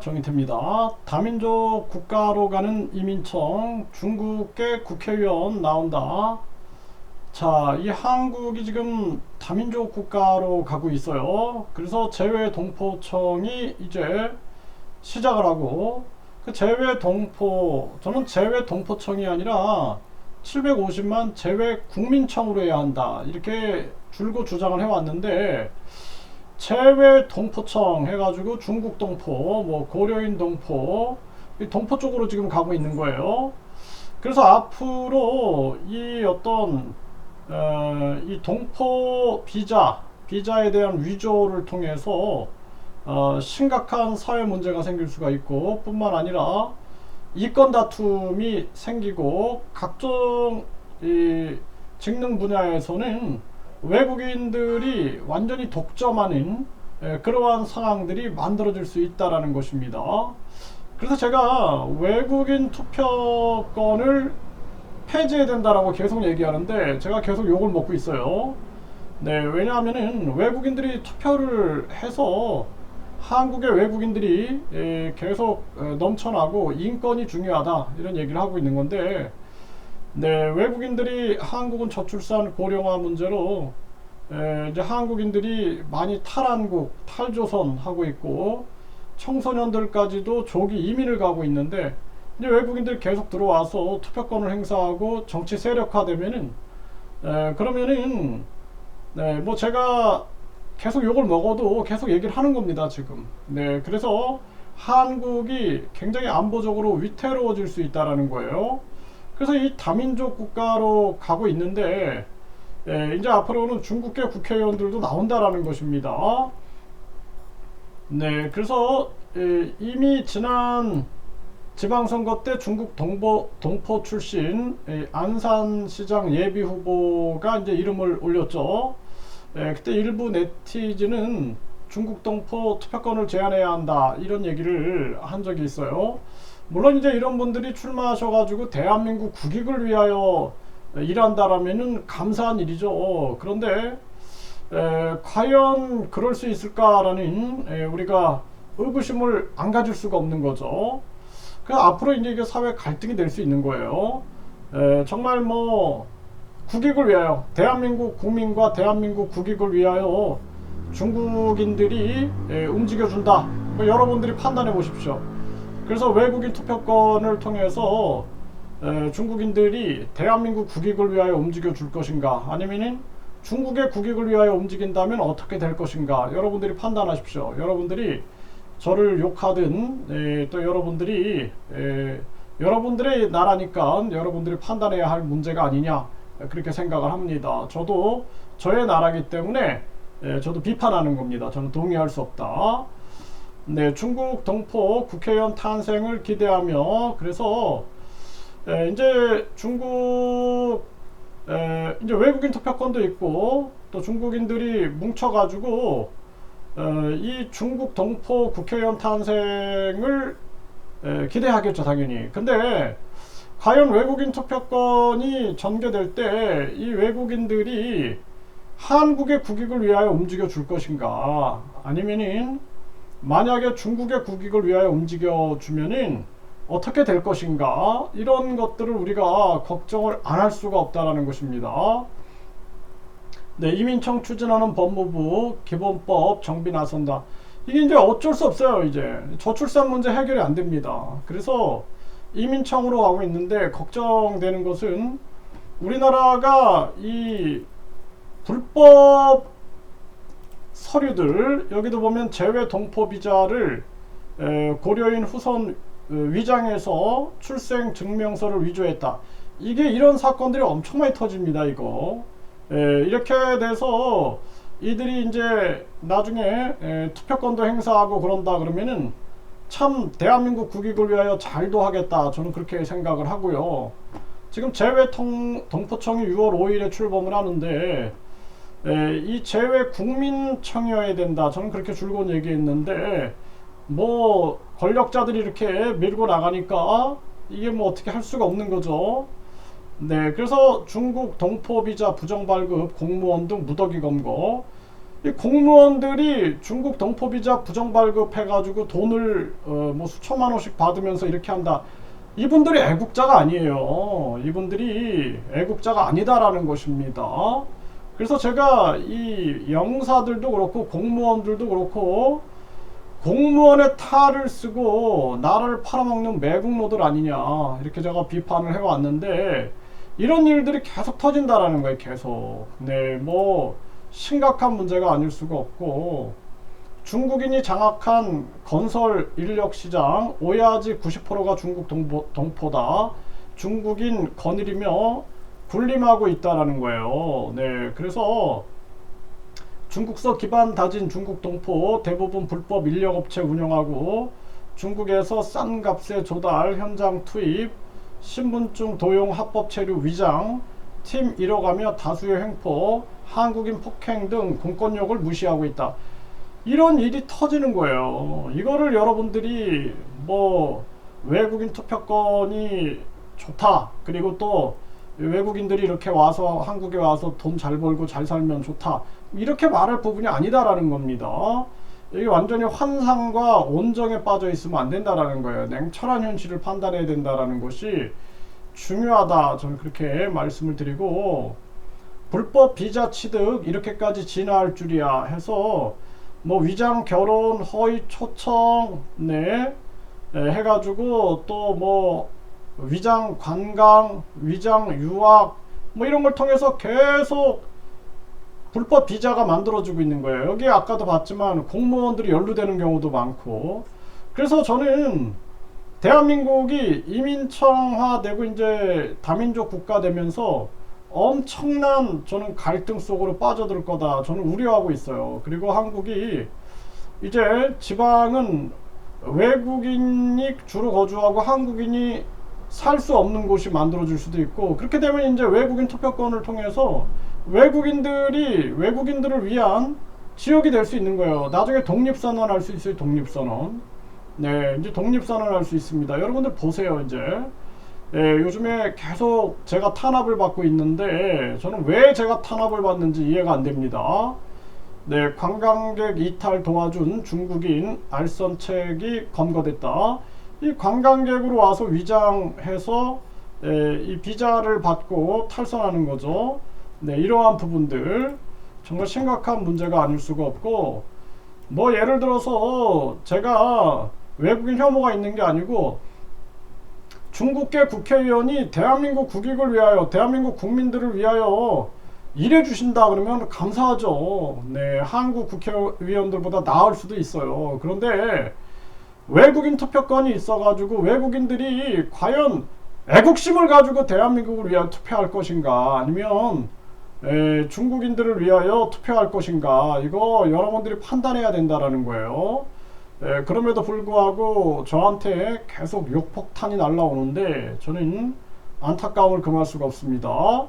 정의태입니다. 다민족 국가로 가는 이민청, 중국의 국회의원 나온다. 자, 이 한국이 지금 다민족 국가로 가고 있어요. 그래서 재외동포청이 이제 시작을 하고, 그 저는 재외동포청이 아니라 750만 재외국민청으로 해야 한다, 이렇게 줄곧 주장을 해왔는데, 재외 동포청 해가지고 중국 동포, 뭐 고려인 동포, 이 동포 쪽으로 지금 가고 있는 거예요. 그래서 앞으로 이 어떤 이 동포 비자에 대한 위조를 통해서 심각한 사회 문제가 생길 수가 있고, 뿐만 아니라 이권 다툼이 생기고, 각종 이 직능 분야에서는 외국인들이 완전히 독점하는 그러한 상황들이 만들어질 수 있다라는 것입니다. 그래서 제가 외국인 투표권을 폐지해야 된다라고 계속 얘기하는데, 제가 계속 욕을 먹고 있어요. 네, 왜냐하면은 외국인들이 투표를 해서 한국의 외국인들이 계속 넘쳐나고 인권이 중요하다, 이런 얘기를 하고 있는 건데, 네, 외국인들이 한국은 저출산 고령화 문제로 이제 한국인들이 많이 탈한국, 탈조선 하고 있고, 청소년들까지도 조기 이민을 가고 있는데, 이제 외국인들이 계속 들어와서 투표권을 행사하고 정치 세력화되면은 그러면은 네, 뭐 제가 계속 욕을 먹어도 계속 얘기를 하는 겁니다, 지금. 네, 그래서 한국이 굉장히 안보적으로 위태로워질 수 있다라는 거예요. 그래서 이 다민족 국가로 가고 있는데, 이제 앞으로는 중국계 국회의원들도 나온다라는 것입니다. 네, 그래서 이미 지난 지방선거 때 중국 동포 출신 안산시장 예비 후보가 이제 이름을 올렸죠. 그때 일부 네티즌은 중국 동포 투표권을 제한해야 한다, 이런 얘기를 한 적이 있어요. 물론 이제 이런 분들이 출마하셔가지고 대한민국 국익을 위하여 일한다라면은 감사한 일이죠. 그런데 과연 그럴 수 있을까라는 우리가 의구심을 안 가질 수가 없는 거죠. 그 앞으로 이제 이게 사회 갈등이 될 수 있는 거예요. 정말 뭐 국익을 위하여, 대한민국 국민과 대한민국 국익을 위하여 중국인들이 움직여준다, 뭐 여러분들이 판단해 보십시오. 그래서 외국인 투표권을 통해서 중국인들이 대한민국 국익을 위하여 움직여 줄 것인가, 아니면은 중국의 국익을 위하여 움직인다면 어떻게 될 것인가, 여러분들이 판단하십시오. 여러분들이 저를 욕하든 또 여러분들이 여러분들의 나라니까 여러분들이 판단해야 할 문제가 아니냐, 그렇게 생각을 합니다. 저도 저의 나라기 때문에 저도 비판하는 겁니다. 저는 동의할 수 없다. 네, 중국 동포 국회의원 탄생을 기대하며, 그래서 이제 중국 이제 외국인 투표권도 있고, 또 중국인들이 뭉쳐가지고 이 중국 동포 국회의원 탄생을 기대하겠죠, 당연히. 근데 과연 외국인 투표권이 전개될 때 이 외국인들이 한국의 국익을 위하여 움직여 줄 것인가, 아니면은 만약에 중국의 국익을 위하여 움직여 주면은 어떻게 될 것인가, 이런 것들을 우리가 걱정을 안 할 수가 없다라는 것입니다. 네, 이민청 추진하는 법무부 기본법 정비 나선다. 이게 이제 어쩔 수 없어요. 이제 저출산 문제 해결이 안 됩니다. 그래서 이민청으로 가고 있는데, 걱정되는 것은 우리나라가 이 불법 서류들, 여기도 보면 재외 동포 비자를 고려인 후손 위장해서 출생 증명서를 위조했다. 이게 이런 사건들이 엄청 많이 터집니다, 이거. 이렇게 돼서 이들이 이제 나중에 투표권도 행사하고 그런다 그러면은 참 대한민국 국익을 위하여 잘도 하겠다, 저는 그렇게 생각을 하고요. 지금 재외 동포청이 6월 5일에 출범을 하는데, 이 재외 국민청이어야 된다, 저는 그렇게 줄곧 얘기했는데, 뭐 권력자들이 이렇게 밀고 나가니까 이게 뭐 어떻게 할 수가 없는 거죠. 네, 그래서 중국 동포 비자 부정 발급, 공무원 등 무더기 검거, 이 공무원들이 중국 동포 비자 부정 발급해가지고 돈을 뭐 수천만 원씩 받으면서 이렇게 한다. 이분들이 애국자가 아니에요. 이분들이 애국자가 아니다라는 것입니다. 그래서 제가 이 영사들도 그렇고 공무원들도 그렇고 공무원의 탈을 쓰고 나라를 팔아먹는 매국노들 아니냐 이렇게 제가 비판을 해왔는데 이런 일들이 계속 터진다라는 거예요. 계속. 네, 뭐 심각한 문제가 아닐 수가 없고 중국인이 장악한 건설 인력 시장 오야지 90%가 중국 동포다. 중국인 거느리며 군림하고 있다라는 거예요. 네, 그래서 중국서 기반 다진 중국 동포 대부분 불법 인력업체 운영하고 중국에서 싼 값에 조달, 현장 투입, 신분증 도용, 합법 체류 위장, 팀 잃어가며 다수의 횡포, 한국인 폭행 등 공권력을 무시하고 있다. 이런 일이 터지는 거예요. 이거를 여러분들이 뭐 외국인 투표권이 좋다. 그리고 또 외국인들이 이렇게 와서 한국에 와서 돈 잘 벌고 잘 살면 좋다. 이렇게 말할 부분이 아니다라는 겁니다. 이게 완전히 환상과 온정에 빠져 있으면 안 된다라는 거예요. 냉철한 현실을 판단해야 된다라는 것이 중요하다. 저는 그렇게 말씀을 드리고 불법 비자 취득 이렇게까지 진화할 줄이야 해서 뭐 위장 결혼, 허위 초청, 네, 해가지고 또 뭐 위장 관광, 위장 유학 뭐 이런 걸 통해서 계속 불법 비자가 만들어지고 있는 거예요. 여기 아까도 봤지만 공무원들이 연루되는 경우도 많고 그래서 저는 대한민국이 이민청화되고 이제 다민족 국가 되면서 엄청난 저는 갈등 속으로 빠져들 거다 저는 우려하고 있어요. 그리고 한국이 이제 지방은 외국인이 주로 거주하고 한국인이 살 수 없는 곳이 만들어질 수도 있고 그렇게 되면 이제 외국인 투표권을 통해서 외국인들을 위한 지역이 될 수 있는 거예요. 나중에 독립선언 할 수 있어요. 독립선언. 네, 이제 독립선언 할 수 있습니다. 여러분들 보세요. 이제 요즘에 계속 제가 탄압을 받고 있는데 저는 왜 제가 탄압을 받는지 이해가 안 됩니다. 네, 관광객 이탈 도와준 중국인 알선책이 검거됐다. 이 관광객으로 와서 위장해서 이 비자를 받고 탈선하는 거죠. 네, 이러한 부분들 정말 심각한 문제가 아닐 수가 없고 뭐 예를 들어서 제가 외국인 혐오가 있는 게 아니고 중국계 국회의원이 대한민국 국익을 위하여 대한민국 국민들을 위하여 일해 주신다 그러면 감사하죠. 네, 한국 국회의원들보다 나을 수도 있어요. 그런데 외국인 투표권이 있어가지고 외국인들이 과연 애국심을 가지고 대한민국을 위하여 투표할 것인가 아니면 중국인들을 위하여 투표할 것인가 이거 여러분들이 판단해야 된다라는 거예요. 그럼에도 불구하고 저한테 계속 욕폭탄이 날라오는데 저는 안타까움을 금할 수가 없습니다.